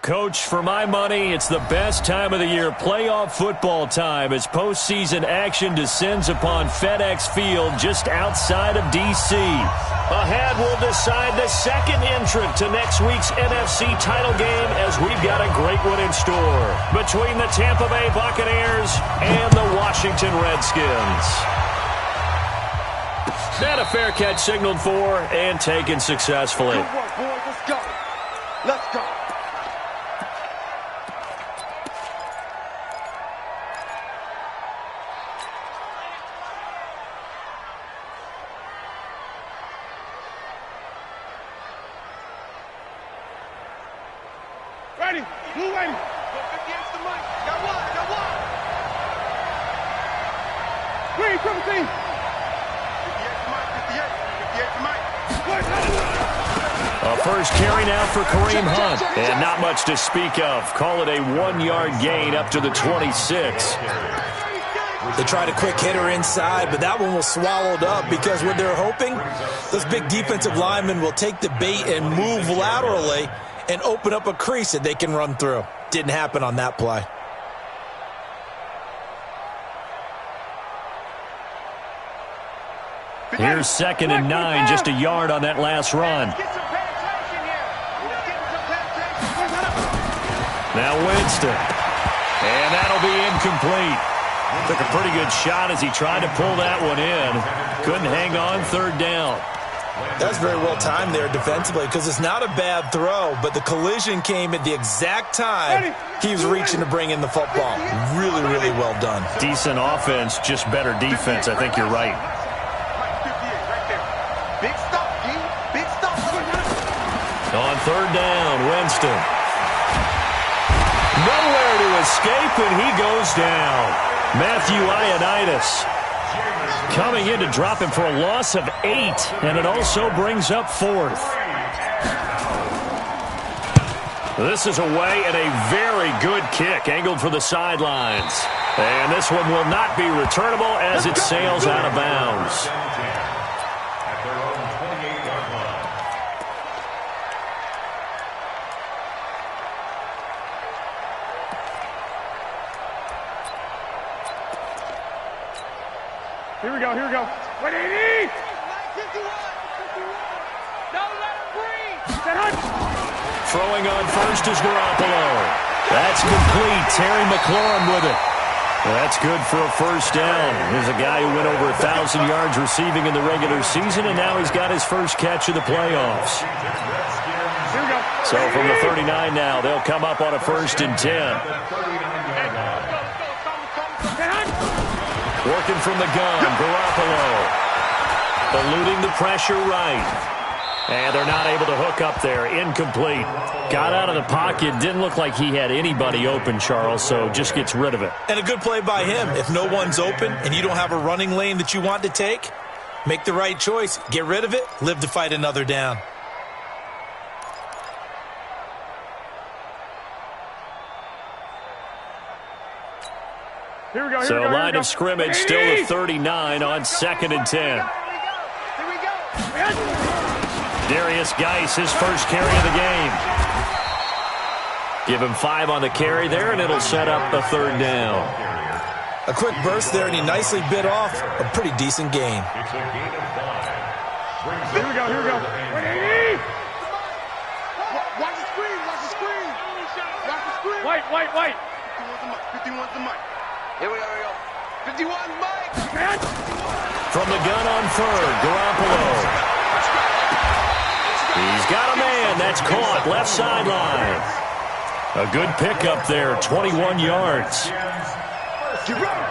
Coach, for my money, it's the best time of the year, playoff football time, as postseason action descends upon FedEx Field just outside of D.C. Ahead, we'll decide the second entrant to next week's NFC title game, as we've got a great one in store between the Tampa Bay Buccaneers and the Washington Redskins. And a fair catch signaled for and taken successfully. Good work, boys. Let's go. Let's go. Ready. Blue ready. Go 50 against the mic. Got one. Green, triple team. 58 to Mike. A first carry now for Kareem Hunt. And not much to speak of. Call it a 1-yard gain up to the 26. They tried a quick hitter inside, but that one was swallowed up because what they're hoping, those big defensive linemen will take the bait and move laterally and open up a crease that they can run through. Didn't happen on that play. Here's 2nd and 9, just a yard on that last run. Now Winston. And that'll be incomplete. Took a pretty good shot as he tried to pull that one in. Couldn't hang on, 3rd down. That's very well timed there defensively because it's not a bad throw, but the collision came at the exact time he was reaching to bring in the football. Really, really well done. Decent offense, just better defense. I think you're right. Big stop, G. Big stop. On 3rd down, Winston. Nowhere to escape, and he goes down. Matthew Ioannidis coming in to drop him for a loss of 8, and it also brings up 4th. This is away and a very good kick, angled for the sidelines. And this one will not be returnable as it sails out of bounds. Here we go. Ready? Don't let him breathe. Throwing on first is Garoppolo. That's complete. Terry McLaurin with it. That's good for a first down. There's a guy who went over 1,000 yards receiving in the regular season, and now he's got his first catch of the playoffs. Here we go. So from the 39 now, they'll come up on a 1st and 10. Working from the gun, Garoppolo. Eluding the pressure right. And they're not able to hook up there. Incomplete. Got out of the pocket. Didn't look like he had anybody open, Charles, so just gets rid of it. And a good play by him. If no one's open and you don't have a running lane that you want to take, make the right choice. Get rid of it. Live to fight another down. Here we go. So line of scrimmage still at 39 on 2nd and 10. Here we go. Darius Geis, his first carry of the game. Give him 5 on the carry there, and it'll set up a 3rd down. A quick burst there, and he nicely bit off a pretty decent gain. Here we go. Ready? Watch the screen. White. 51's the mic. Here we go. 51 Mike. From the gun on 3rd, Garoppolo. He's got a man. That's caught. Left sideline. A good pickup there. 21 yards. Get ready.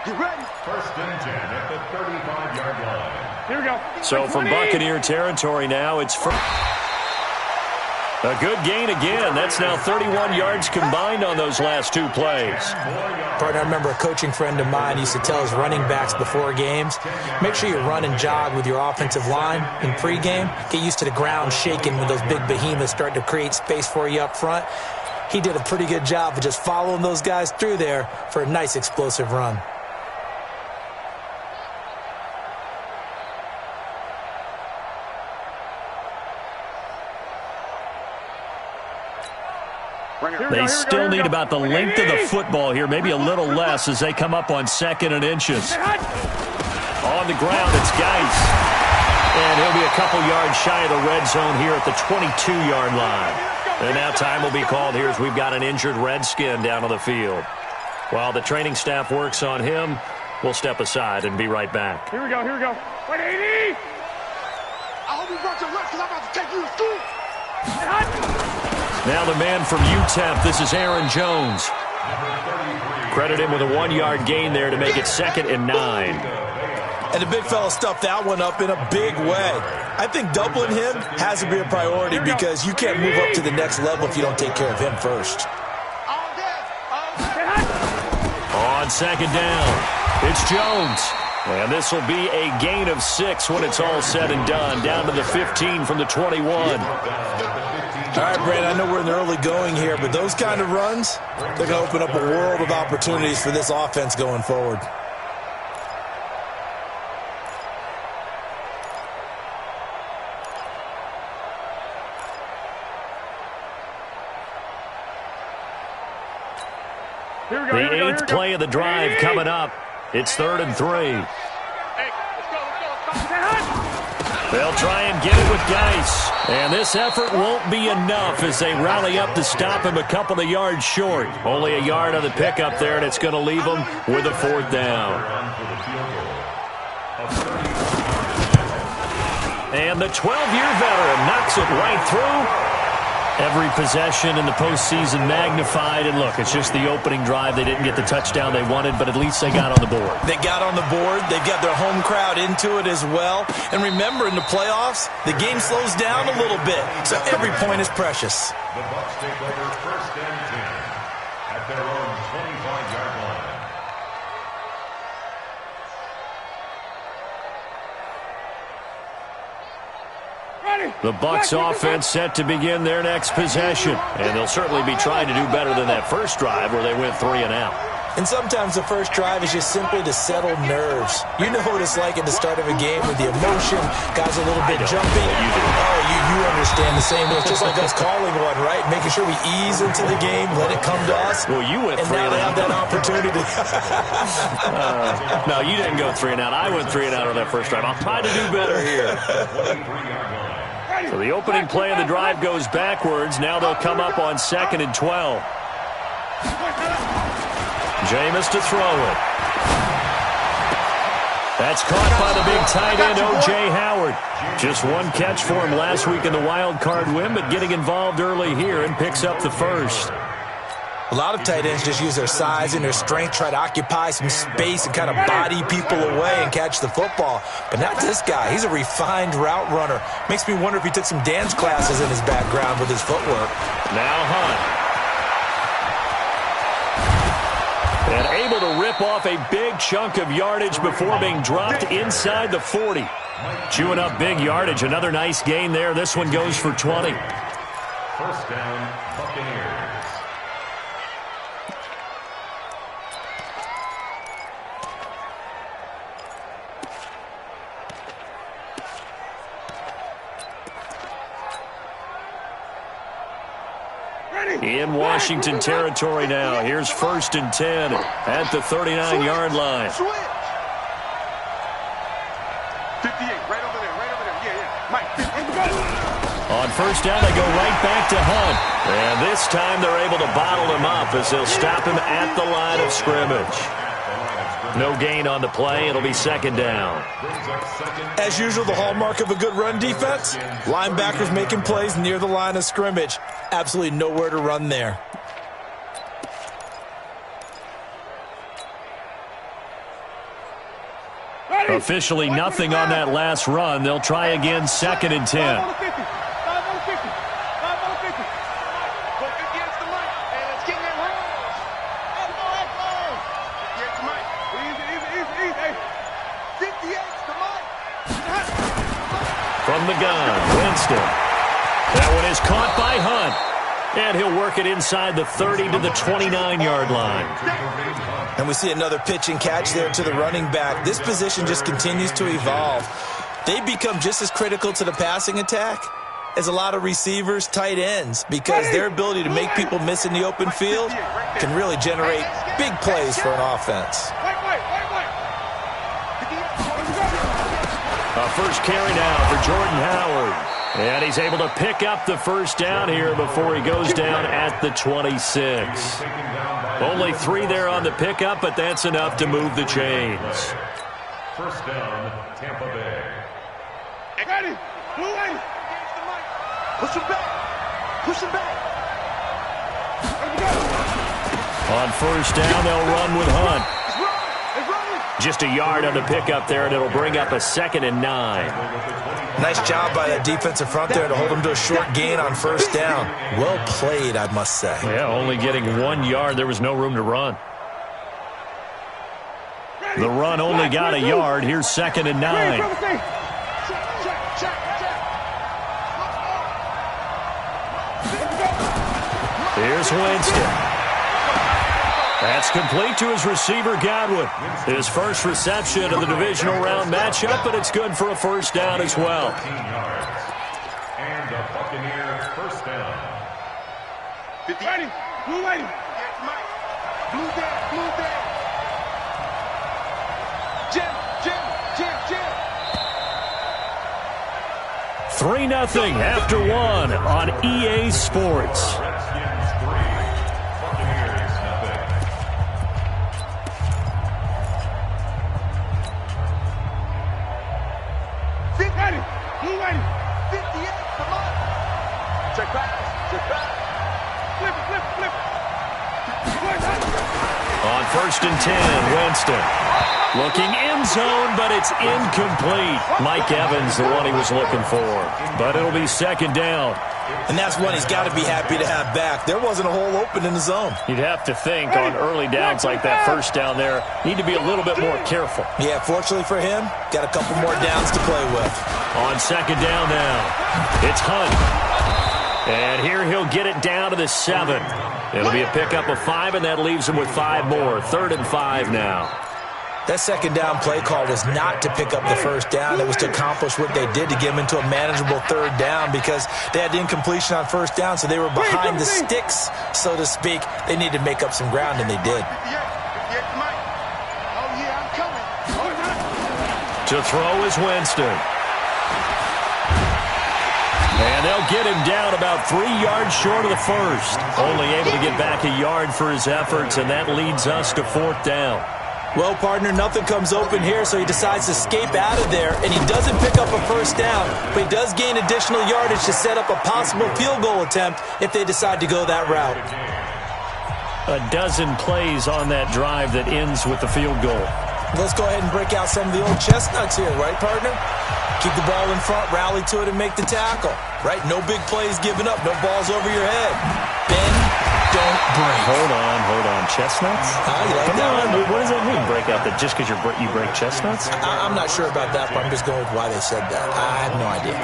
1st and 10 at the 35-yard line. Here we go. So from Buccaneer territory now, it's a good gain again. That's now 31 yards combined on those last 2 plays. Partner, I remember a coaching friend of mine used to tell his running backs before games, make sure you run and jog with your offensive line in pregame. Get used to the ground shaking when those big behemoths start to create space for you up front. He did a pretty good job of just following those guys through there for a nice explosive run. They still need about the length of the football here, maybe a little less as they come up on 2nd and inches. On the ground, it's Geis. And he'll be a couple yards shy of the red zone here at the 22-yard line. And now time will be called here as we've got an injured Redskin down on the field. While the training staff works on him, we'll step aside and be right back. Here we go. Wait, 80! I hope you brought your lunch because I'm about to take you to school. Now the man from UTEP, this is Aaron Jones. Credit him with a 1-yard gain there to make it 2nd and 9. And the big fella stuffed that one up in a big way. I think doubling him has to be a priority because you can't move up to the next level if you don't take care of him first. On 2nd down, it's Jones. And this will be a gain of 6 when it's all said and done, down to the 15 from the 21. All right, Brandon, I know we're in the early going here, but those kind of runs, they're going to open up a world of opportunities for this offense going forward. The 8th play of the drive coming up. It's 3rd and 3. They'll try and get it with Geis. And this effort won't be enough as they rally up to stop him a couple of yards short. Only a yard on the pickup there, and it's going to leave them with a 4th down. And the 12-year veteran knocks it right through. Every possession in the postseason magnified. And look, it's just the opening drive. They didn't get the touchdown they wanted, but at least they got on the board. They got on the board. They've got their home crowd into it as well. And remember, in the playoffs, the game slows down a little bit. So every point is precious. The Bucs take over 1st and 10 at their own 25-yard line. The Bucs offense set to begin their next possession. And they'll certainly be trying to do better than that first drive where they went 3 and out. And sometimes the first drive is just simply to settle nerves. You know what it's like at the start of a game with the emotion, guys a little bit jumpy. You do. Oh, you understand the same. It's just like us calling one, right? Making sure we ease into the game, let it come to us. Well, you went 3 and out. And now they have that opportunity. No, you didn't go 3 and out. I went 3 and out on that first drive. I'll try to do better here. So the opening play of the drive goes backwards. Now they'll come up on 2nd and 12. Jameis to throw it. That's caught by the big tight end, O.J. Howard. Just one catch for him last week in the wild card win, but getting involved early here and picks up the first. A lot of tight ends just use their size and their strength, try to occupy some space and kind of body people away and catch the football. But not this guy. He's a refined route runner. Makes me wonder if he took some dance classes in his background with his footwork. Now Hunt. And able to rip off a big chunk of yardage before being dropped inside the 40. Chewing up big yardage. Another nice gain there. This one goes for 20. 1st down, Buccaneers. In Washington territory now. Here's 1st and 10 at the 39-yard line. 58, right over there. Yeah. Mike, 58. On 1st down, they go right back to Hunt. And this time they're able to bottle him up as they'll stop him at the line of scrimmage. No gain on the play. It'll be 2nd down. As usual, the hallmark of a good run defense, linebackers making plays near the line of scrimmage. Absolutely nowhere to run there. Officially nothing on that last run. They'll try again 2nd and 10. From the gun, Winston. That one is caught by Hunt. And he'll work it inside the 30 to the 29-yard line. And we see another pitch and catch there to the running back. This position just continues to evolve. They become just as critical to the passing attack is a lot of receivers, tight ends, because their ability to make people miss in the open field can really generate big plays for an offense. A first carry now for Jordan Howard. And he's able to pick up the first down here before he goes down at the 26. Only 3 there on the pickup, but that's enough to move the chains. First down, Tampa Bay. Ready. Blue lane. Push him back. Push him back. On first down, they'll run with Hunt. Just a yard on the pickup there, and it'll bring up a 2nd and 9. Nice job by that defensive front there to hold him to a short gain on first down. Well played, I must say. Yeah, only getting 1 yard. There was no room to run. The run only got a yard. Here's 2nd and 9. Here's Winston. That's complete to his receiver, Godwin. His first reception of the divisional round matchup, but it's good for a first down as well. 15 yards. And the Buccaneers first down. 50. Ready. Blue lady. Blue there. Blue there. Jim. 3-0 after 1 on EA Sports. Redskins 3, Buccaneers nothing. Ready. Blue lady. 58. Come on. Check back. Flip it. On first and 10, Winston. Looking end zone, but it's incomplete. Mike Evans, the one he was looking for. But it'll be 2nd down. And that's one he's got to be happy to have back. There wasn't a hole open in the zone. You'd have to think on early downs like that first down there, need to be a little bit more careful. Yeah, fortunately for him, got a couple more downs to play with. On 2nd down now, it's Hunt. And here he'll get it down to the 7. It'll be a pickup of 5, and that leaves him with 5 more. 3rd and 5 now. That 2nd down play call was not to pick up the first down. It was to accomplish what they did to get him into a manageable 3rd down because they had the incompletion on first down, so they were behind the sticks, so to speak. They needed to make up some ground, and they did. To throw is Winston. And they'll get him down about 3 yards short of the first. Only able to get back a yard for his efforts, and that leads us to 4th down. Well, partner, nothing comes open here, so he decides to escape out of there, and he doesn't pick up a first down, but he does gain additional yardage to set up a possible field goal attempt if they decide to go that route. A dozen plays on that drive that ends with the field goal. Let's go ahead and break out some of the old chestnuts here, right, partner? Keep the ball in front, rally to it, and make the tackle, right? No big plays given up, no balls over your head. Bend, don't break. Hold on. Chestnuts? You like Come that on, one? what does that mean, break out? That just because you break chestnuts? I'm not sure about that, but I'm just going with why they said that. I have no idea.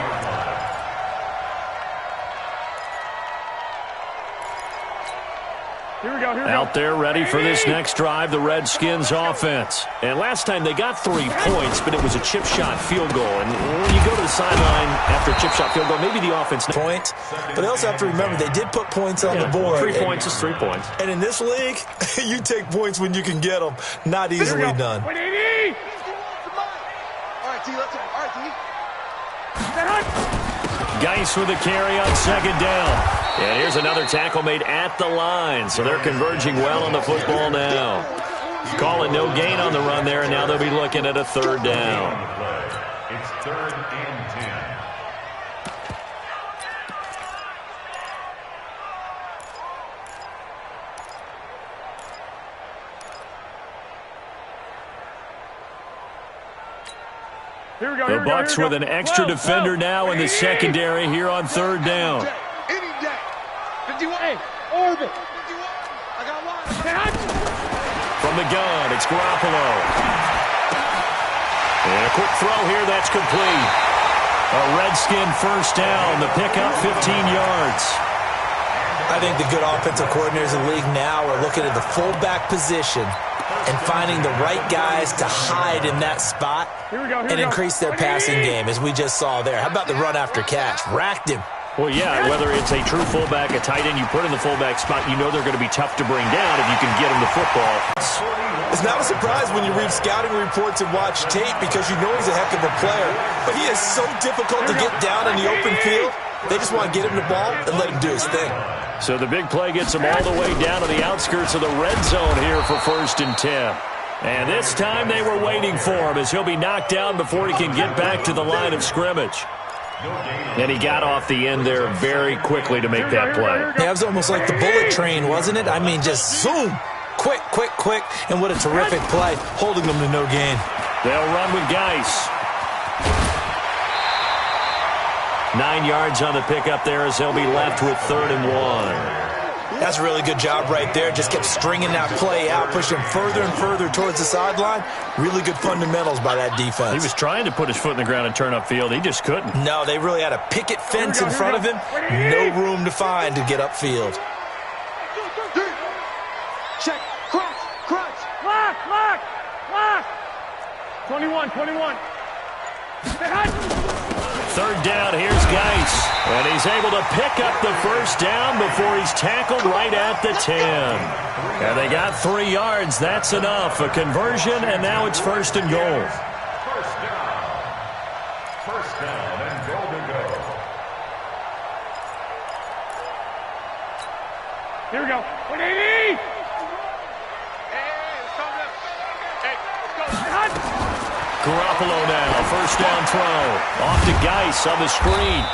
Here we go. Out there ready for this next drive, the Redskins offense. And last time they got 3 points, but it was a chip shot field goal. And when you go to the sideline after a chip shot field goal, maybe the offense... Point. But they also have to remember they did put points on the board. 3 points is 3 points. And in this league, you take points when you can get them. Not easily done. 180. Geis with a carry on 2nd down. And here's another tackle made at the line. So they're converging well on the football now. Calling no gain on the run there, and now they'll be looking at a 3rd down. It's 3rd and 10. The Bucs with an extra defender now in the secondary here on 3rd down. Any day. 51. Orbit. 51. I got one. From the gun, it's Garoppolo. And a quick throw here, that's complete. A Redskin first down, the pickup 15 yards. I think the good offensive coordinators in the league now are looking at the fullback position and finding the right guys to hide in that spot and increase their passing game, as we just saw there. How about the run after catch? Racked him. Well, yeah, whether it's a true fullback, a tight end you put in the fullback spot, you know they're going to be tough to bring down if you can get them the football. It's not a surprise when you read scouting reports and watch tape because you know he's a heck of a player. But he is so difficult to get down in the open field. They just want to get him the ball and let him do his thing. So the big play gets him all the way down to the outskirts of the red zone here for 1st and 10. And this time they were waiting for him as he'll be knocked down before he can get back to the line of scrimmage. And he got off the end there very quickly to make that play. Yeah, it was almost like the bullet train, wasn't it? I mean, just zoom. Quick, quick, quick. And what a terrific play, holding them to no gain. They'll run with Geis. 9 yards on the pickup there as they'll be left with 3rd and 1. That's a really good job right there. Just kept stringing that play out, pushing further and further towards the sideline. Really good fundamentals by that defense. He was trying to put his foot in the ground and turn upfield. He just couldn't. No, they really had a picket fence in front of him. No room to find to get upfield. Check. Crunch. Lock. 21. 3rd down, here's Geis. And he's able to pick up the 1st down before he's tackled right at the 10. And they got 3 yards. That's enough. A conversion, and now it's 1st and goal. First down and goal to go. Here we go. 180. Garoppolo now, 1st down throw. Off to Geis on the screen.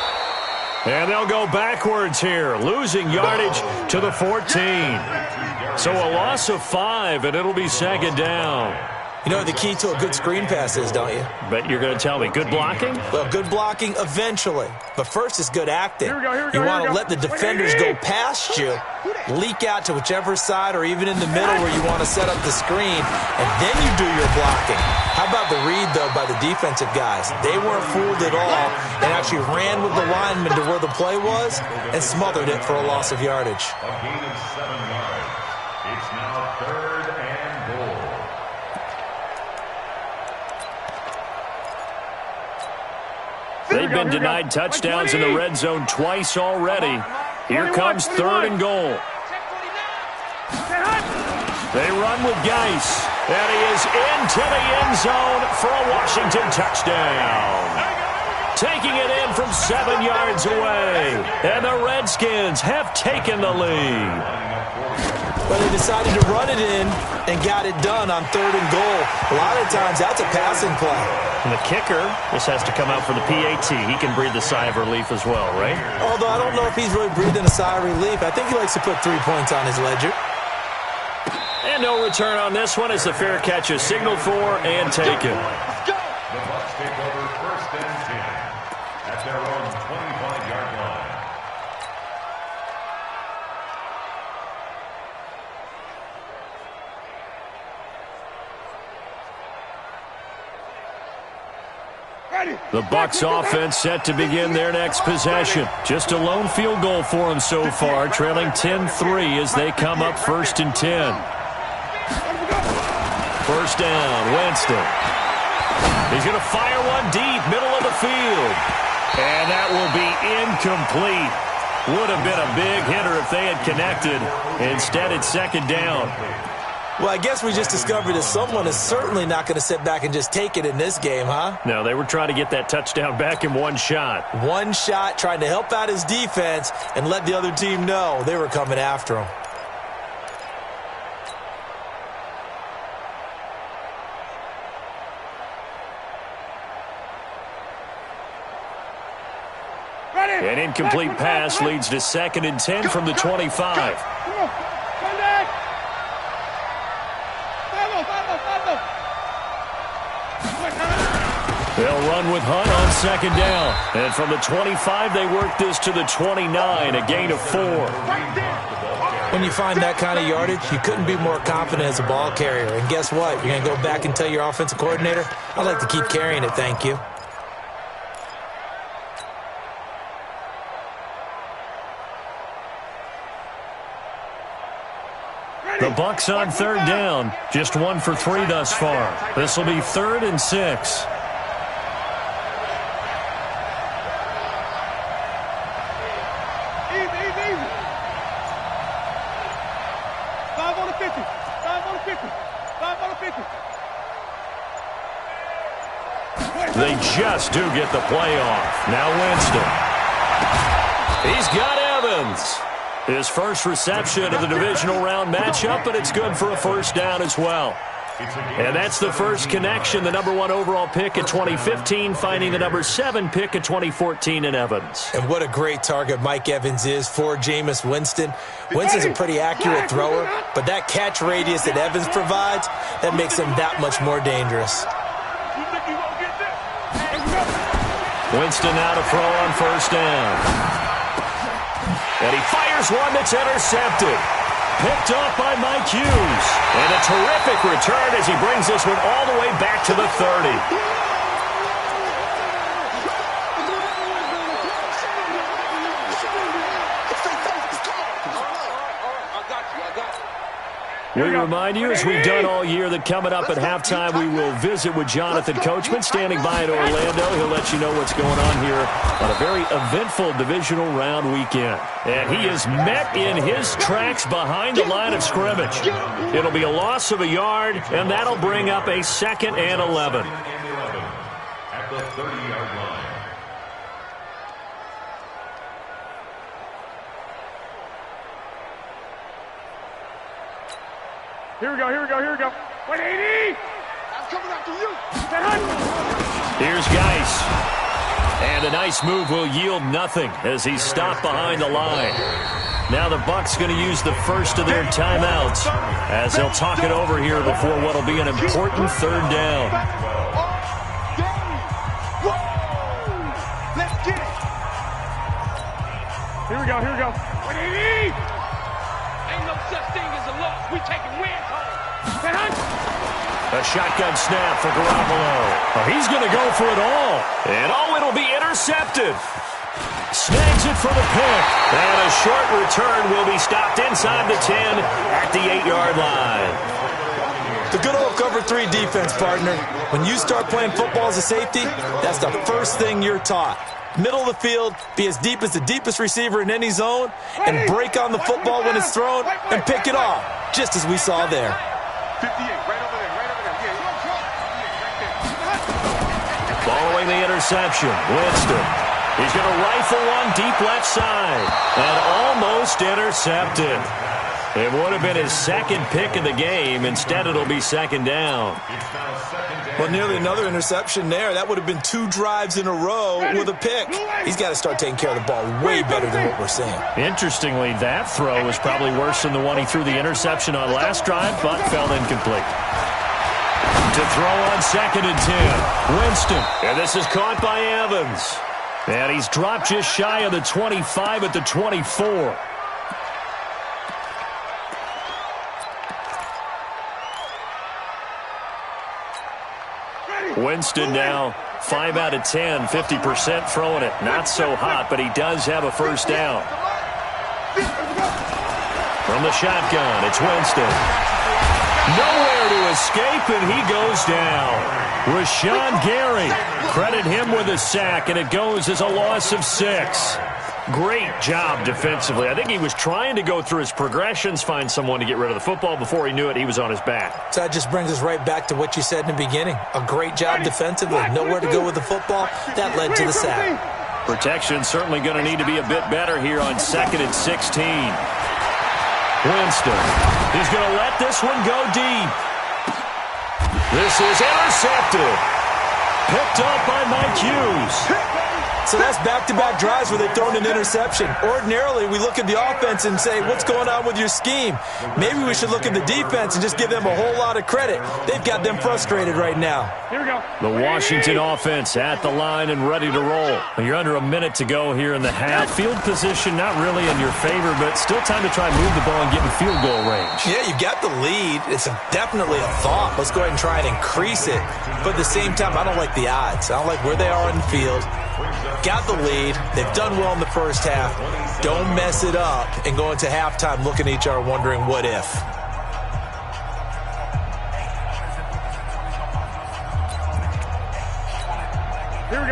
And they'll go backwards here, losing yardage to the 14. So a loss of 5, and it'll be 2nd down. You know what the key to a good screen pass is, don't you? Bet you're going to tell me. Good blocking? Well, good blocking eventually. But first is good acting. Here we go. You want to let the defenders go past you, leak out to whichever side or even in the middle where you want to set up the screen, and then you do your blocking. How about the read, though, by the defensive guys? They weren't fooled at all and actually ran with the lineman to where the play was and smothered it for a loss of yardage. A gain of 7 yards. It's now 3rd and goal. They've been denied touchdowns in the red zone twice already. Here comes 3rd and goal. They run with Geis, and he is into the end zone for a Washington touchdown. Taking it in from 7 yards away, and the Redskins have taken the lead. But they decided to run it in and got it done on 3rd and goal. A lot of times, that's a passing play. And the kicker, this has to come out for the PAT. He can breathe a sigh of relief as well, right? Although I don't know if he's really breathing a sigh of relief. I think he likes to put 3 points on his ledger. And no return on this one as the fair catch is signaled for and taken. The Bucs take over 1st and 10 at their own 25-yard line. The Bucs offense set to begin their next possession. Just a lone field goal for them so far, trailing 10-3 as they come up 1st and 10. 1st down, Winston. He's going to fire one deep, middle of the field. And that will be incomplete. Would have been a big hitter if they had connected. Instead, it's 2nd down. Well, I guess we just discovered that someone is certainly not going to sit back and just take it in this game, huh? No, they were trying to get that touchdown back in one shot. One shot, trying to help out his defense and let the other team know they were coming after him. An incomplete pass leads to 2nd and 10 from the 25. They'll run with Hunt on 2nd down. And from the 25, they work this to the 29, a gain of 4. When you find that kind of yardage, you couldn't be more confident as a ball carrier. And guess what? You're going to go back and tell your offensive coordinator, I'd like to keep carrying it, thank you. The Bucs on 3rd down. Just 1 for 3 thus far. This will be 3rd and 6. They just do get the play off. Now Winston. He's got Evans. His first reception of the divisional round matchup, but it's good for a first down as well. And that's the first connection, the number 1 overall pick in 2015, finding the number 7 pick in 2014 in Evans. And what a great target Mike Evans is for Jameis Winston. Winston's a pretty accurate thrower, but that catch radius that Evans provides, that makes him that much more dangerous. Winston now to throw on first down. And he fires one that's intercepted. Picked off by Mike Hughes. And a terrific return as he brings this one all the way back to the 30. We remind you, as we've done all year, that coming up at halftime, we will visit with Jonathan Coachman, standing by in Orlando. He'll let you know what's going on here on a very eventful divisional round weekend. And he is met in his tracks behind the line of scrimmage. It'll be a loss of a yard, and that'll bring up a 2nd and 11. At the 30-yard line. Here we go. 180! I'm coming after you! Here's Geis. And a nice move will yield nothing as he's stopped behind the line. Now the Bucs going to use the first of their timeouts as they'll talk it over here before what will be an important 3rd down. Let's get it! Here we go. 180! Ain't no such thing as a loss. We taking wins home. A shotgun snap for Garoppolo. Oh, he's going to go for it all. And it'll be intercepted. Snags it for the pick. And a short return will be stopped inside the 10 at the 8-yard line. The good old cover 3 defense, partner. When you start playing football as a safety, that's the first thing you're taught. Middle of the field, be as deep as the deepest receiver in any zone, and break on the football when it's thrown and pick it off, just as we saw there. 58, right over there. Following the interception, Winston. He's going to rifle one deep left side. And almost intercepted. It would have been his 2nd pick of the game. Instead, it'll be 2nd down. Well, nearly another interception there. That would have been 2 drives in a row with a pick. He's got to start taking care of the ball way better than what we're seeing. Interestingly, that throw was probably worse than the one he threw the interception on last drive, but fell incomplete. To throw on 2nd and 10. Winston. And this is caught by Evans. And he's dropped just shy of the 25 at the 24. Winston now 5 out of 10, 50% throwing it. Not so hot, but he does have a first down. From the shotgun, it's Winston. Nowhere to escape, and he goes down. Rashawn Gary, credit him with a sack, and it goes as a loss of 6. Great job defensively. I think he was trying to go through his progressions, find someone to get rid of the football. Before he knew it, he was on his back. So that just brings us right back to what you said in the beginning. A great job defensively. Nowhere to go with the football. That led to the sack. Protection certainly going to need to be a bit better here on 2nd and 16. Winston. He's going to let this one go deep. This is intercepted. Picked up by Mike Hughes. So that's back-to-back drives where they've thrown an interception. Ordinarily, we look at the offense and say, what's going on with your scheme? Maybe we should look at the defense and just give them a whole lot of credit. They've got them frustrated right now. Here we go. The Washington offense at the line and ready to roll. You're under a minute to go here in the half. Field position not really in your favor, but still time to try and move the ball and get in field goal range. Yeah, you've got the lead. It's definitely a thought. Let's go ahead and try and increase it. But at the same time, I don't like the odds. I don't like where they are in the field. Got the lead. They've done well in the first half. Don't mess it up and go into halftime looking at each other wondering what if.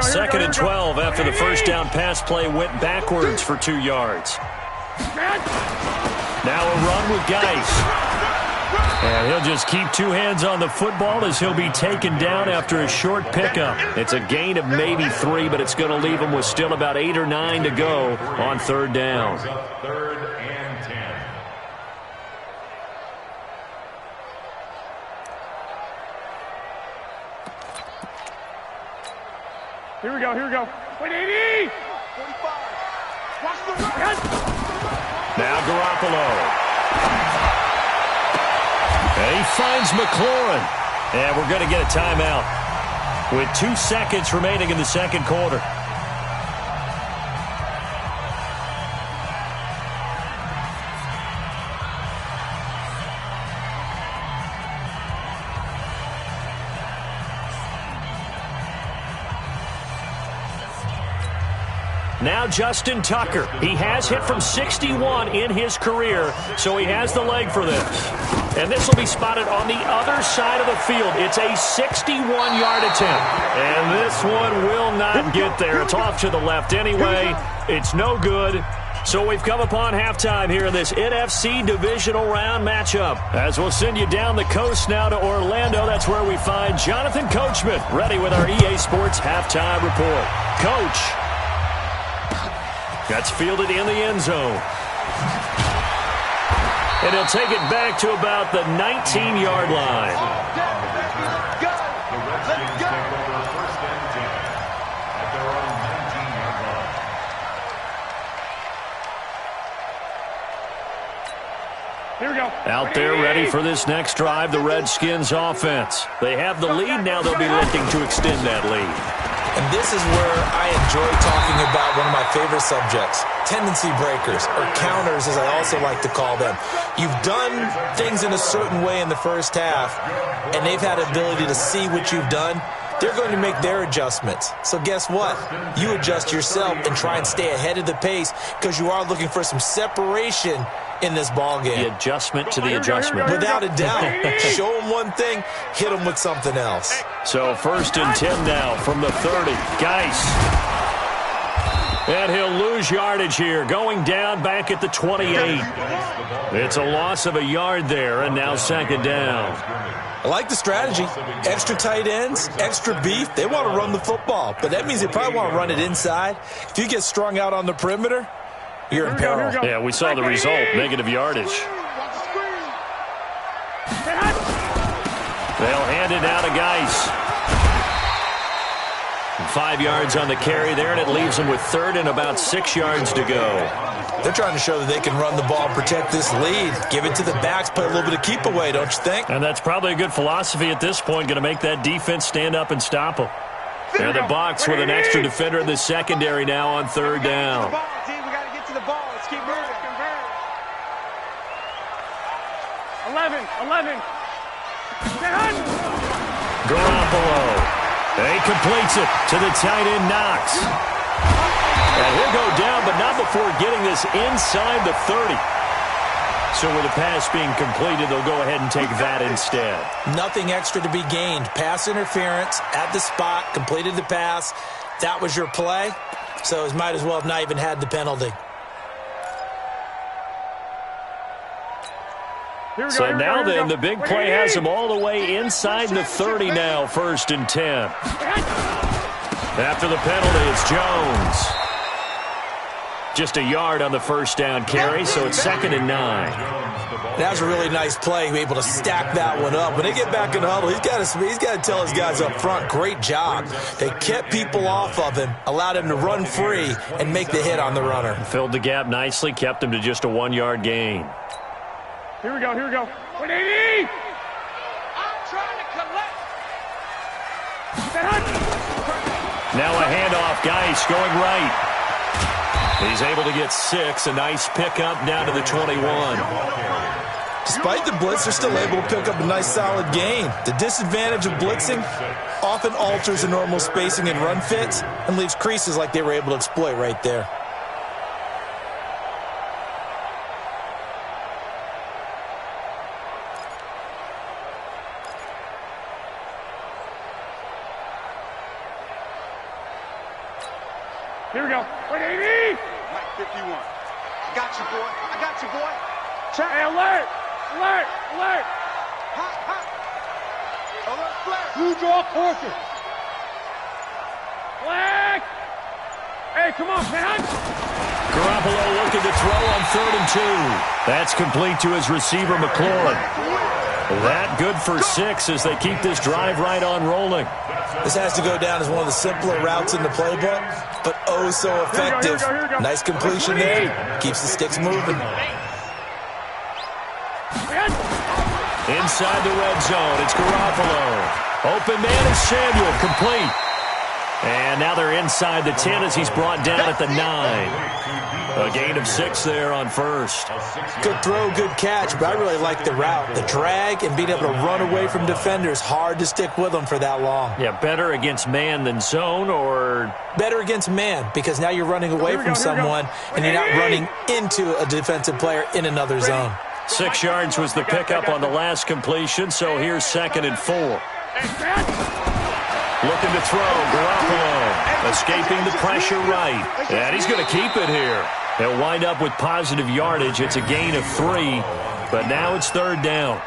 Second and 12 after the first down pass play went backwards for 2 yards. Now a run with Geis. And he'll just keep two hands on the football as he'll be taken down after a short pickup. It's a gain of maybe 3, but it's going to leave him with still about 8 or 9 to go on third down. Third and 10. Here we go, here we go. 180! 45. Watch the run. Now Garoppolo. And he finds McLaurin. And we're going to get a timeout with 2 seconds remaining in the second quarter. Now Justin Tucker. He has hit from 61 in his career, so he has the leg for this. And this will be spotted on the other side of the field. It's a 61-yard attempt. And this one will not get there. It's off to the left anyway. It's no good. So we've come upon halftime here in this NFC Divisional Round matchup. As we'll send you down the coast now to Orlando, that's where we find Jonathan Coachman, ready with our EA Sports Halftime Report. Coach. That's fielded in the end zone. And he'll take it back to about the 19-yard line. The Redskins take over first and 10 at their own 19-yard line. Here we go. Out there ready for this next drive, the Redskins offense. They have the lead now. They'll be looking to extend that lead. And this is where I enjoy talking about one of my favorite subjects, tendency breakers, or counters as I also like to call them. You've done things in a certain way in the first half, and they've had ability to see what you've done. They're going to make their adjustments. So guess what? You adjust yourself and try and stay ahead of the pace because you are looking for some separation in this ball game. The adjustment to the adjustment. Without a doubt. Show them one thing, hit them with something else. So first and 10 now from the 30. Geis. And he'll lose yardage here, going down back at the 28. It's a loss of a yard there, and now second down. I like the strategy. Extra tight ends, extra beef. They want to run the football, but that means they probably want to run it inside. If you get strung out on the perimeter, you're in peril. Yeah, we saw the result, negative yardage. They'll hand it out to Geis. 5 yards on the carry there, and it leaves them with third and about 6 yards to go. They're trying to show that they can run the ball and protect this lead. Give it to the backs, play a little bit of keep away, don't you think? And that's probably a good philosophy at this point, going to make that defense stand up and stop them. And the Bucs with an extra defender in the secondary now on third down. We got to get to the ball. Let's keep moving. 11. Garoppolo. He completes it to the tight end, Knox. And he'll go down, but not before getting this inside the 30. So with the pass being completed, they'll go ahead and take that instead. Nothing extra to be gained. Pass interference at the spot, completed the pass. That was your play, so it might as well have not even had the penalty. So now then, the big play has him all the way inside the 30 now, first and 10. After the penalty, it's Jones. Just a yard on the first down carry, so it's second and 9. That was a really nice play, able to stack that one up. When they get back in the huddle, he's got to tell his guys up front, great job. They kept people off of him, allowed him to run free and make the hit on the runner. Filled the gap nicely, kept him to just a 1-yard gain. Here we go. 180! I'm trying to collect. Now a handoff, Geis going right. He's able to get 6, a nice pickup down to the 21. Despite the blitz, they're still able to pick up a nice solid gain. The disadvantage of blitzing often alters the normal spacing and run fits and leaves creases like they were able to exploit right there. Here we go. 180! Mike 51. I got you, boy. Check. Hey, alert! You draw caution. Flag. Hey, come on, man. Garoppolo looking to throw on 3rd and 2. That's complete to his receiver, McLaurin. That good for 6 as they keep this drive right on rolling. This has to go down as one of the simpler routes in the playbook, but oh so effective. Nice completion there. Keeps the sticks moving. Inside the red zone, it's Garoppolo. Open man is Samuel, complete. And now they're inside the 10 as he's brought down at the 9. A gain of 6 there on 1st. Good throw, good catch, but I really like the route. The drag and being able to run away from defenders, hard to stick with them for that long. Yeah, better against man than zone, or? Better against man, because now you're running away from someone and you're not running into a defensive player in another zone. 6 yards was the pickup on the last completion, so here's 2nd and 4. Looking to throw, Garoppolo, escaping the pressure right. And he's going to keep it here. He'll wind up with positive yardage. It's a gain of 3, but now it's 3rd down.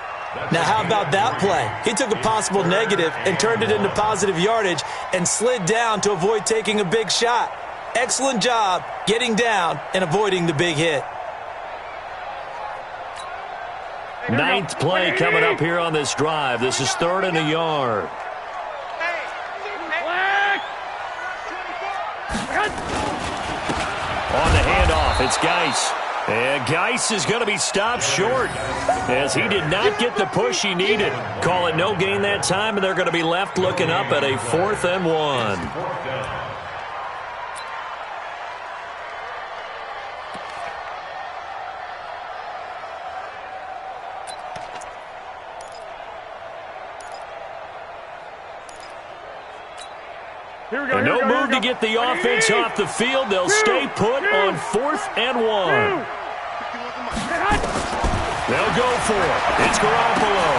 Now how about that play? He took a possible negative and turned it into positive yardage and slid down to avoid taking a big shot. Excellent job getting down and avoiding the big hit. 9th play coming up here on this drive. This is 3rd and a yard. On the handoff, it's Geis. And Geis is going to be stopped short as he did not get the push he needed. Call it no gain that time, and they're going to be left looking up at a 4th and 1. And no move to get the offense off the field. They'll stay put on 4th and 1. They'll go for it. It's Garoppolo.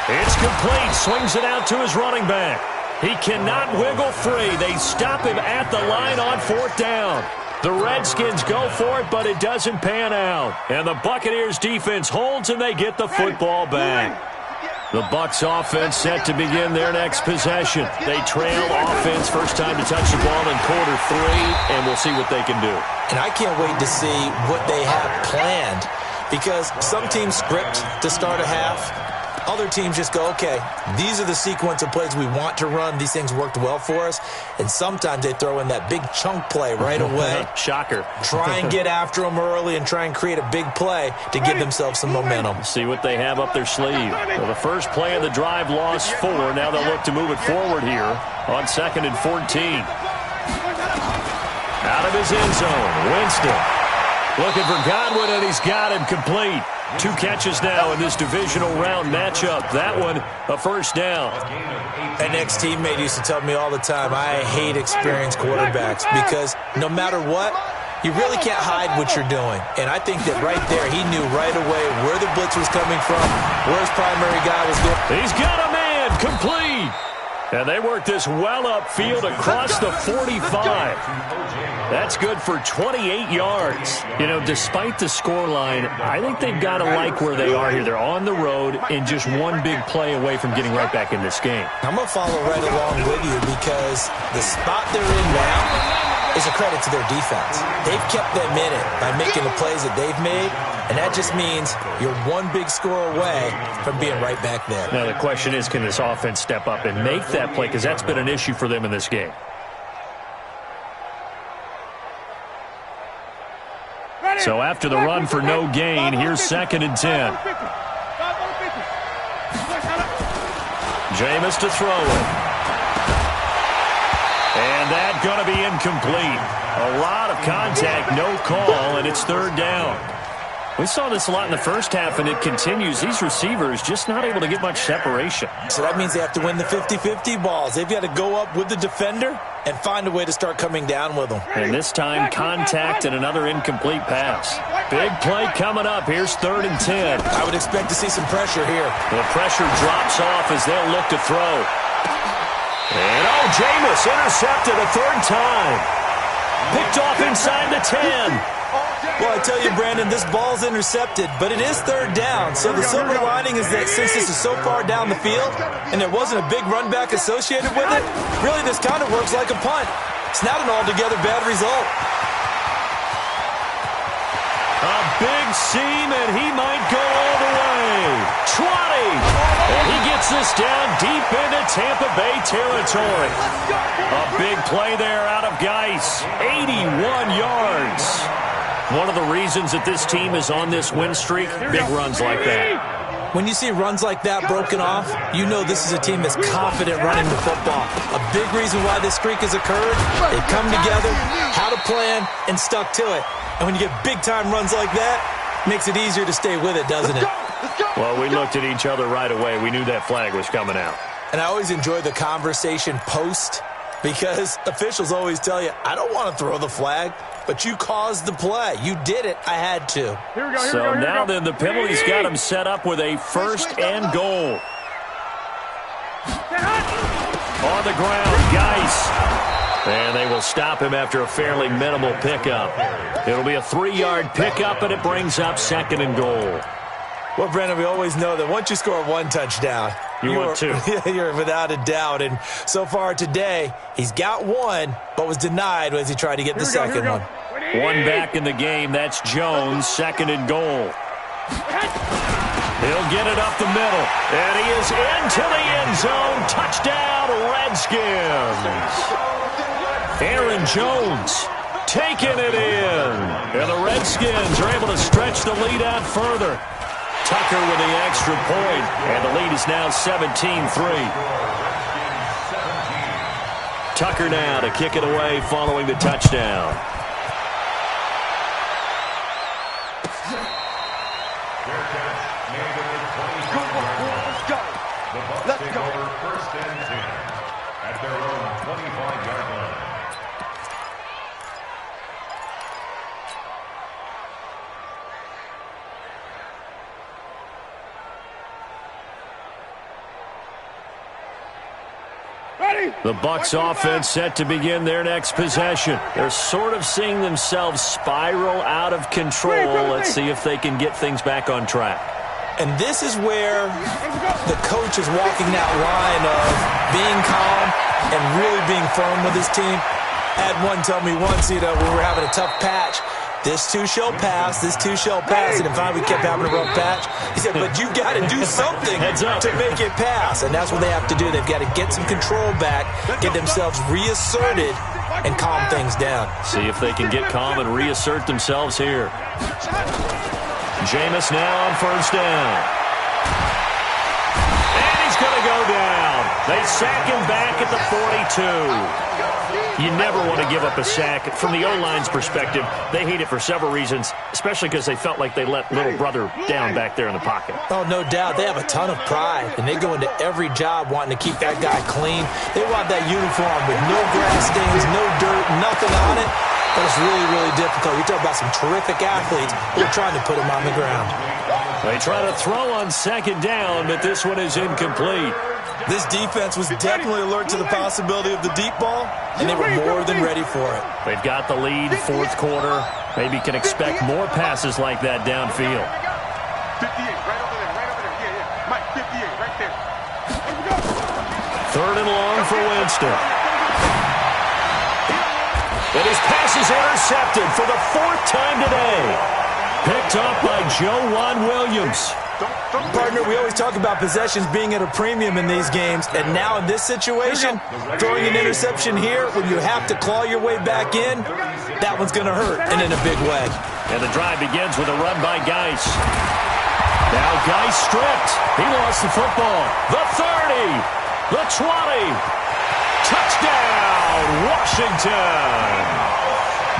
It's complete. Swings it out to his running back. He cannot wiggle free. They stop him at the line on 4th down. The Redskins go for it, but it doesn't pan out. And the Buccaneers defense holds, and they get the football back. The Bucs offense set to begin their next possession. They trail offense, first time to touch the ball in quarter 3, and we'll see what they can do. And I can't wait to see what they have planned, because some teams script to start a half. Other teams just go, okay, these are the sequence of plays we want to run. These things worked well for us. And sometimes they throw in that big chunk play right away. Shocker. Try and get after them early and try and create a big play to give themselves some momentum. See what they have up their sleeve. Well, the first play of the drive lost 4. Now they'll look to move it forward here on 2nd and 14. Out of his end zone, Winston. Looking for Godwin, and he's got him complete. 2 catches now in this divisional round matchup. That one, a 1st down. An ex-teammate used to tell me all the time, I hate experienced quarterbacks because no matter what, you really can't hide what you're doing. And I think that right there, he knew right away where the blitz was coming from, where his primary guy was going. He's got a man, complete. And they work this well upfield across the 45. That's good for 28 yards. You know, despite the scoreline, I think they've got to like where they are here. They're on the road and just one big play away from getting right back in this game. I'm going to follow right along with you because the spot they're in now is a credit to their defense. They've kept them in it by making the plays that they've made, and that just means you're one big score away from being right back there. Now, the question is, can this offense step up and make that play? Because that's been an issue for them in this game. So after the run for no gain, here's 2nd and 10. Jameis to throw it. And that's going to be incomplete. A lot of contact, no call, and it's 3rd down. We saw this a lot in the first half, and it continues. These receivers just not able to get much separation. So that means they have to win the 50-50 balls. They've got to go up with the defender and find a way to start coming down with them. And this time, contact and another incomplete pass. Big play coming up. Here's 3rd and 10. I would expect to see some pressure here. The pressure drops off as they'll look to throw. And, Jameis intercepted a 3rd time. Picked off inside the 10. Well, I tell you, Brandon, this ball's intercepted, but it is third down. So the silver lining is that since this is so far down the field and there wasn't a big run back associated with it, really this kind of works like a punt. It's not an altogether bad result. A big seam, and he might go all the way. 20. And he gets this down deep into Tampa Bay territory. A big play there out of Geis. 81 yards. One of the reasons that this team is on this win streak, big runs like that. When you see runs like that broken off, you know this is a team that's confident running the football. A big reason why this streak has occurred, they've come together, had a plan, and stuck to it. And when you get big-time runs like that, it makes it easier to stay with it, doesn't it? Well, we looked at each other right away. We knew that flag was coming out. And I always enjoy the conversation post because officials always tell you, I don't want to throw the flag, but you caused the play. You did it. I had to. So now then the penalty's got him set up with a first and goal. On the ground, Geis. And they will stop him after a fairly minimal pickup. It'll be a 3-yard pickup, and it brings up second and goal. Well, Brandon, we always know that once you score one touchdown, you're without a doubt. And so far today, he's got one, but was denied as he tried to get the second one. One back in the game. That's Jones, second and goal. He'll get it up the middle. And he is into the end zone. Touchdown, Redskins. Aaron Jones taking it in. And the Redskins are able to stretch the lead out further. Tucker with the extra point, and the lead is now 17-3. Tucker now to kick it away following the touchdown. Let's go. First and 10 at their own 25-yard line. The Bucs offense set to begin their next possession. They're sort of seeing themselves spiral out of control. Let's see if they can get things back on track. And this is where the coach is walking that line of being calm and really being firm with his team. I had one tell me once, when we were having a tough patch, this too shall pass, this too shall pass, and finally we kept having a rough patch. He said, but you got to do something to make it pass, and that's what they have to do. They've got to get some control back, get themselves reasserted, and calm things down. See if they can get calm and reassert themselves here. Jameis now on first down. And he's going to go down. They sack him back at the 42. You never want to give up a sack. From the O-line's perspective, they hate it for several reasons, especially because they felt like they let little brother down back there in the pocket. Oh, no doubt. They have a ton of pride, and they go into every job wanting to keep that guy clean. They want that uniform with no grass stains, no dirt, nothing on it. But it's really, really difficult. You talk about some terrific athletes who are trying to put him on the ground. They try to throw on second down, but this one is incomplete. This defense was definitely alert to the possibility of the deep ball, and they were more than ready for it. They've got the lead, fourth quarter. Maybe can expect more passes like that downfield. 58, right over there, right over there. Yeah. Mike, 58, right there. Third and long for Winston. And his pass is intercepted for the fourth time today. Picked up by Joejuan Williams. Partner, we always talk about possessions being at a premium in these games, and now in this situation, throwing an interception here when you have to claw your way back in, that one's going to hurt, and in a big way. And the drive begins with a run by Geis. Now Geis stripped. He lost the football. The 30. The 20. Touchdown, Washington.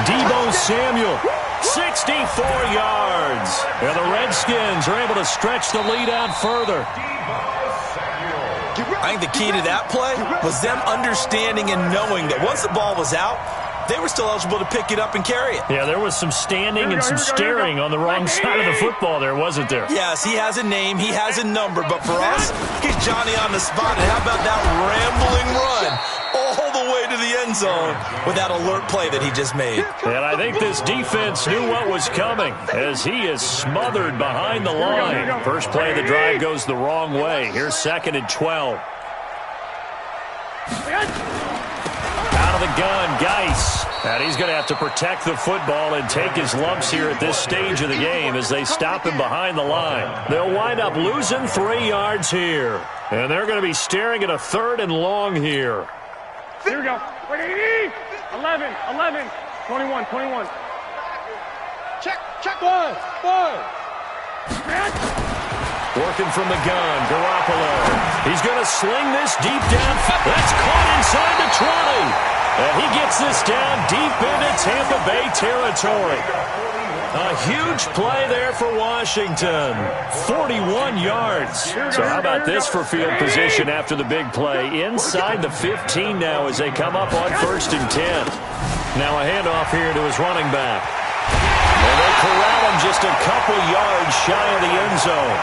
Deebo Samuel. 64 yards. And the Redskins are able to stretch the lead out further. I think the key to that play was them understanding and knowing that once the ball was out, they were still eligible to pick it up and carry it. Yeah, there was some standing and some staring on the wrong side of the football there, wasn't there? Yes, he has a name, he has a number, but for us, he's Johnny on the spot. And how about that rambling run all the way to the the end zone with that alert play that he just made. And I think this defense knew what was coming as he is smothered behind the line. First play of the drive goes the wrong way. Here's 2nd and 12. Out of the gun, Geis. And he's going to have to protect the football and take his lumps here at this stage of the game as they stop him behind the line. They'll wind up losing 3 yards here. And they're going to be staring at a 3rd and long here. Here we go. 11, 21. Check. One. Working from the gun, Garoppolo. He's going to sling this deep down. That's caught inside the 20. And he gets this down deep into Tampa Bay territory. A huge play there for Washington. 41 yards. So how about this for field position after the big play? Inside the 15 now as they come up on 1st and 10. Now a handoff here to his running back. And they corral him just a couple yards shy of the end zone.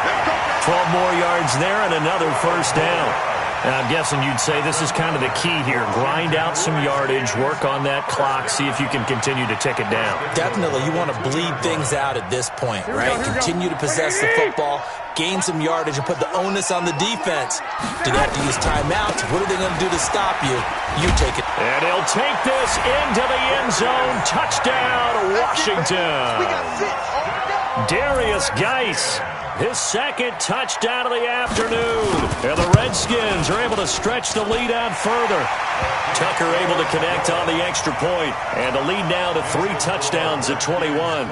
12 more yards there and another 1st down. And I'm guessing you'd say this is kind of the key here. Grind out some yardage, work on that clock, see if you can continue to tick it down. Definitely. You want to bleed things out at this point, right? Continue to possess the football, gain some yardage, and put the onus on the defense. Do they have to use timeouts? What are they going to do to stop you? You take it. And he'll take this into the end zone. Touchdown, Washington. Darius Geis. His 2nd touchdown of the afternoon. And the Redskins are able to stretch the lead out further. Tucker able to connect on the extra point. And the lead now to 3 touchdowns at 21.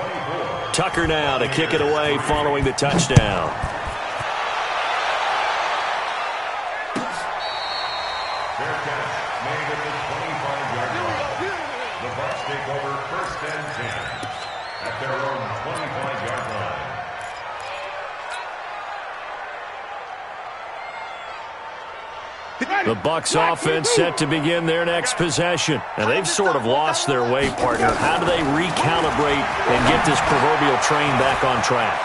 Tucker now to kick it away following the touchdown. Fair catch made at the 25-yard line. The Bucs take over 1st and 10 at their own 25-yard line. The Bucs offense set to begin their next possession. And they've sort of lost their way, partner. How do they recalibrate and get this proverbial train back on track?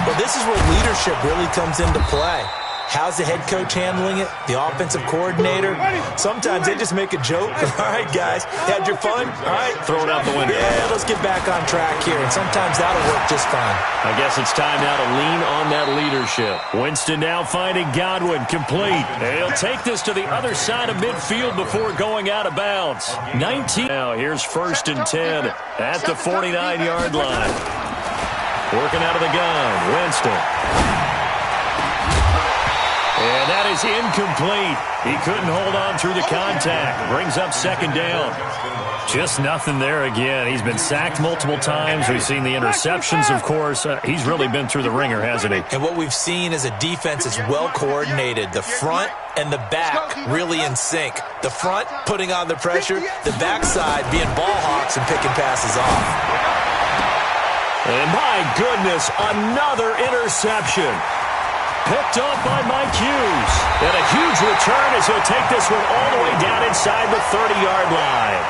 Well, this is where leadership really comes into play. How's the head coach handling it? The offensive coordinator? Sometimes they just make a joke. All right, guys, had your fun? All right. Throw it out the window. Yeah, let's get back on track here. And sometimes that'll work just fine. I guess it's time now to lean on that leadership. Winston now finding Godwin complete. And he'll take this to the other side of midfield before going out of bounds. 19. Now here's 1st and 10 at the 49-yard line. Working out of the gun, Winston. And that is incomplete. He couldn't hold on through the contact. Brings up 2nd down. Just nothing there again. He's been sacked multiple times. We've seen the interceptions, of course. He's really been through the ringer, hasn't he? And what we've seen is a defense that's well coordinated. The front and the back really in sync. The front putting on the pressure. The backside being ball hawks and picking passes off. And my goodness, another interception. Picked up by Mike Hughes. And a huge return as he'll take this one all the way down inside the 30-yard line.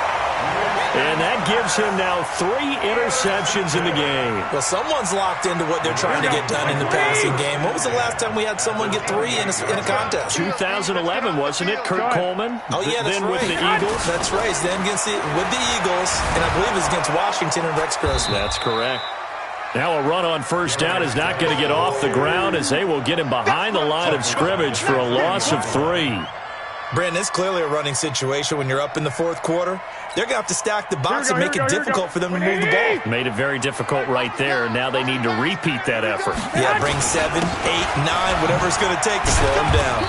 And that gives him now 3 interceptions in the game. Well, someone's locked into what they're trying to get done in the passing game. When was the last time we had someone get 3 in a contest? 2011, wasn't it? Kurt Coleman? Oh, yeah, that's then right. with the Eagles? That's right. Then with the Eagles, and I believe it was against Washington and Rex Grossman. That's correct. Now a run on 1st down is not going to get off the ground as they will get him behind the line of scrimmage for a loss of 3. Brandon, it's clearly a running situation when you're up in the 4th quarter. They're going to have to stack the box and make it difficult for them to move the ball. Made it very difficult right there. Now they need to repeat that effort. Yeah, bring 7, 8, 9, whatever it's going to take to slow them down.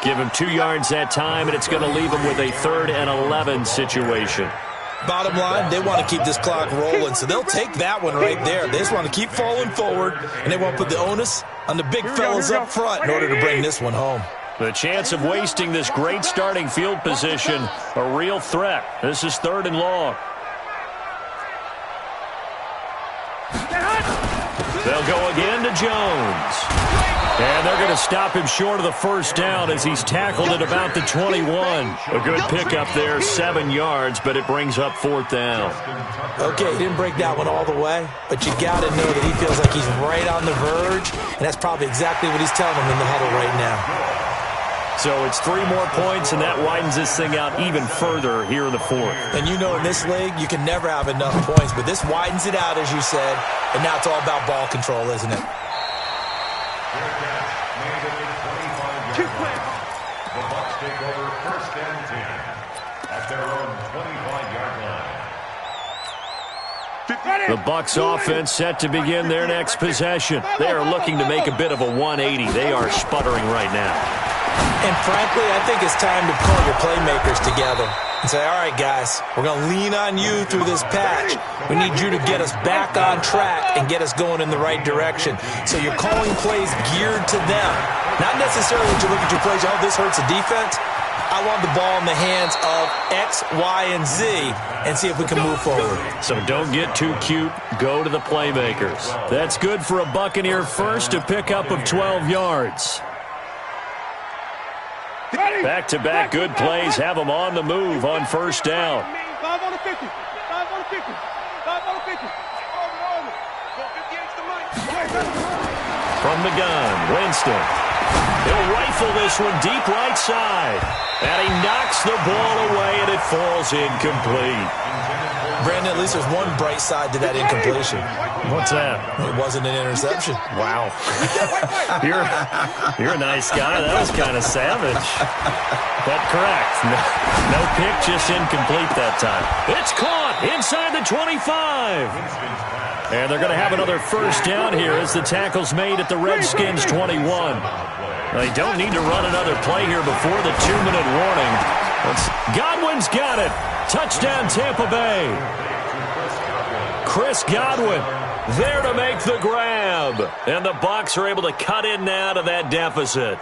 Give him 2 yards that time, and it's going to leave him with a 3rd and 11 situation. Bottom line, they want to keep this clock rolling, so they'll take that one right there. They just want to keep falling forward, and they want to put the onus on the big fellas up front in order to bring this one home. The chance of wasting this great starting field position, a real threat. This is 3rd and long. They'll go again to Jones. And they're going to stop him short of the 1st down as he's tackled at about the 21. A good pickup there, 7 yards, but it brings up 4th down. Okay, he didn't break that one all the way, but you got to know that he feels like he's right on the verge, and that's probably exactly what he's telling him in the huddle right now. So it's 3 more points, and that widens this thing out even further here in the fourth. And you know in this league, you can never have enough points, but this widens it out, as you said, and now it's all about ball control, isn't it? The Bucs take over 1st and 10 at their own 25-yard line. The Bucs offense set to begin their next possession. They are looking to make a bit of a 180. They are sputtering right now. And frankly, I think it's time to pull your playmakers together and say, all right, guys, we're going to lean on you through this patch. We need you to get us back on track and get us going in the right direction. So you're calling plays geared to them. Not necessarily that you look at your plays, oh, this hurts the defense. I want the ball in the hands of X, Y, and Z and see if we can move forward. So don't get too cute. Go to the playmakers. That's good for a Buccaneer first, a pickup of 12 yards. Back-to-back good plays have them on the move on 1st down. 5 on the 50. 5 on the 50. 5 on the 50. From the gun, Winston. He'll rifle this one deep right side. And he knocks the ball away, and it falls incomplete. Brandon, at least there's one bright side to that incompletion. What's that? It wasn't an interception. Wow. You're a nice guy. That was kind of savage. But correct. No pick, just incomplete that time. It's caught inside the 25. And they're going to have another 1st down here as the tackle's made at the Redskins 21. They don't need to run another play here before the 2-minute warning. Godwin's got it. Touchdown, Tampa Bay. Chris Godwin there to make the grab. And the Bucs are able to cut in now to that deficit.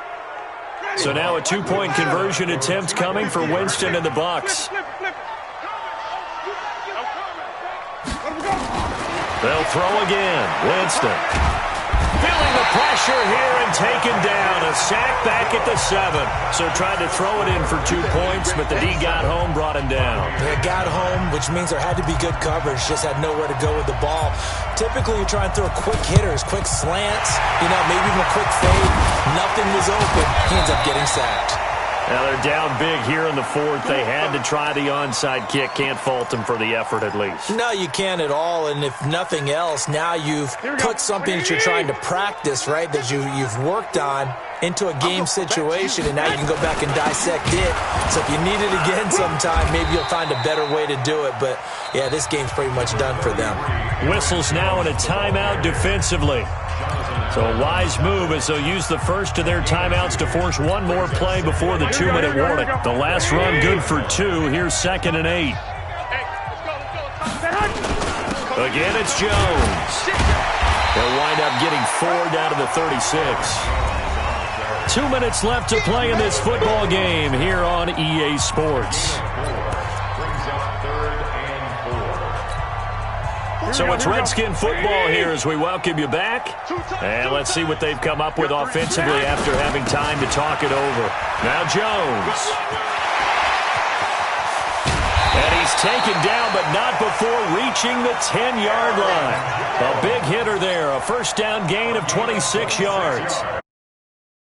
So now a 2-point conversion attempt coming for Winston and the Bucs. They'll throw again. Winston. Feeling the pressure here and taken down. A sack back at the 7. So tried to throw it in for 2 points, but the D got home, brought him down. They got home, which means there had to be good coverage. Just had nowhere to go with the ball. Typically, you try and throw quick hitters, quick slants, maybe even a quick fade. Nothing was open. He ends up getting sacked. Now they're down big here in the 4th. They had to try the onside kick. Can't fault them for the effort at least. No, you can't at all. And if nothing else, now you've put something that you're trying to practice, right, that you've worked on into a game situation, and now you can go back and dissect it. So if you need it again sometime, maybe you'll find a better way to do it. But, yeah, this game's pretty much done for them. Whistles now in a timeout defensively. So a wise move as they'll use the first of their timeouts to force one more play before the 2-minute warning. The last run good for 2. Here's 2nd and 8. Again, it's Jones. They'll wind up getting 4 down to the 36. 2 minutes left to play in this football game here on EA Sports. So it's Redskin football here as we welcome you back. And let's see what they've come up with offensively after having time to talk it over. Now Jones. And he's taken down, but not before reaching the 10-yard line. A big hitter there, a 1st down gain of 26 yards.